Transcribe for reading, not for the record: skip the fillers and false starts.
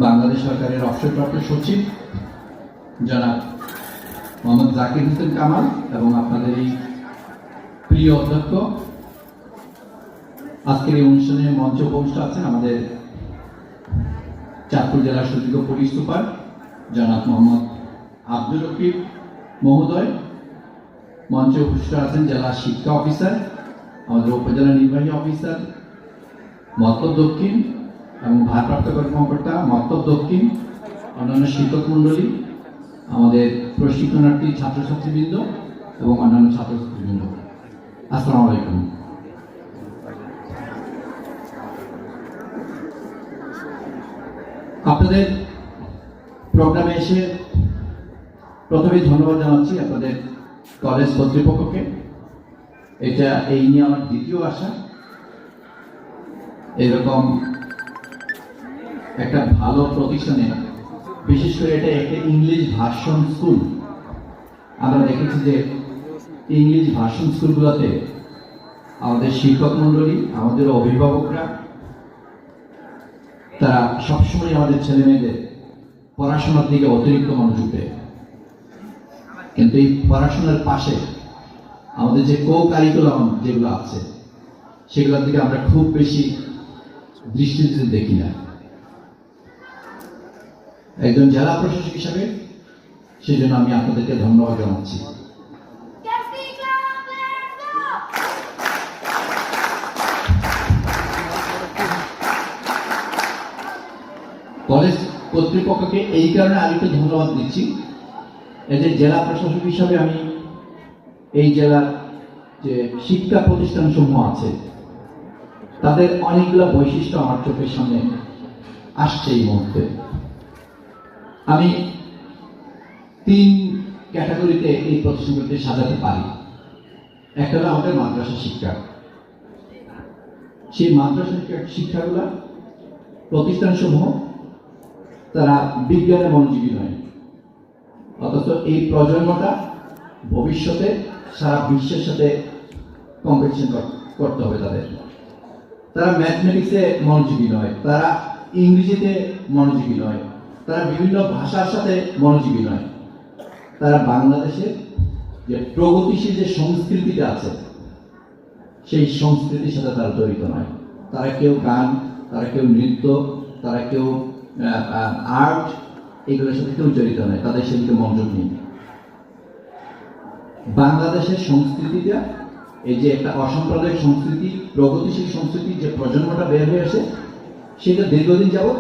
বাংলাদেশ সরকারের অবসরপ্রাপ্ত সচিব জনাব মোহাম্মদ জাকির হোসেন কামাল এবং আপনাদের এই প্রিয় অধ্যক্ষ, আজকের এই অনুষ্ঠানে মঞ্চে উপবিষ্ট আছেন আমাদের চাঁদপুর জেলার সুযোগ্য পুলিশ সুপার জনাব মোহাম্মদ আব্দুল রকিব মহোদয়, মঞ্চে উপস্থিত আছেন জেলা শিক্ষা অফিসার, আমাদের উপজেলা নির্বাহী অফিসার মতলব দক্ষিণ এবং ভারপ্রাপ্ত কর্মকর্তা মতলব দক্ষিণ, অন্যান্য শিক্ষক মণ্ডলী, আমাদের প্রশিক্ষণার্থী ছাত্রছাত্রীবৃন্দ এবং অন্যান্য ছাত্রছাত্রীবৃন্দ, আসসালামু আলাইকুম। আপনাদের প্রোগ্রামে এসে প্রথমেই ধন্যবাদ জানাচ্ছি আপনাদের কলেজ কর্তৃপক্ষকে। এটা এই নিয়ে আমার দ্বিতীয় আশা। এরকম একটা ভালো প্রতিষ্ঠানে, বিশেষ করে এটা একটা ইংলিশ ভার্সন স্কুল, আমরা দেখেছি যে ইংলিশ ভার্সন স্কুলগুলোতে আমাদের শিক্ষক মণ্ডলী, আমাদের অভিভাবকরা তারা সবসময় আমাদের ছেলে মেয়েদের পড়াশোনার দিকে অতিরিক্ত মনোযোগ দেয়, কিন্তু এই পড়াশোনার পাশে আমাদের যে কো কারিকুলাম যেগুলো আছে সেগুলোর দিকে আমরা খুব বেশি দৃষ্টি দিতে দেখি না। একজন জেলা প্রশাসক হিসাবে সেই জন্য আমি আপনাদেরকে ধন্যবাদ জানাচ্ছি। কলেজ কর্তৃপক্ষকে এই কারণে আরেকটু ধন্যবাদ দিচ্ছি, এই যে জেলা প্রশাসক হিসাবে আমি এই জেলার যে শিক্ষা প্রতিষ্ঠান সমূহ আছে তাদের অনেকগুলো বৈশিষ্ট্য আমার চোখের সামনে আসছে এই মুহূর্তে। আমি 3 ক্যাটাগরিতে এই প্রতিষ্ঠানগুলিতে সাজাতে পারি। একটা হলো আমাদের মাদ্রাসা শিক্ষা। সেই মাদ্রাসা শিক্ষাগুলো প্রতিষ্ঠান সমূহ তারা বিজ্ঞানে মনোযোগী নয়, অথচ এই প্রজন্মটা ভবিষ্যতে সারা বিশ্বের সাথে কম্পিটিশন করতে হবে তাদের। তারা ম্যাথমেটিক্সে মনোযোগী নয়, তারা ইংরেজিতে মনোযোগী নয়, তারা বিভিন্ন ভাষার সাথে মনোযোগী নয়, তারা বাংলাদেশের যে প্রগতিশীল যে সংস্কৃতিটা আছে সেই সংস্কৃতির সাথে তারা জড়িত নয়। তারা কেউ গান, তারা কেউ নৃত্য, তারা কেউ আর্ট, এগুলোর সাথে কেউ জড়িত নয়, তাদের সেদিকে মনোযোগ নেই। বাংলাদেশের সংস্কৃতিটা এই যে একটা অসাম্প্রদায়িক সংস্কৃতি, প্রগতিশীল সংস্কৃতি যে প্রজন্মটা বের হয়ে আসে, সেটা দীর্ঘদিন যাবত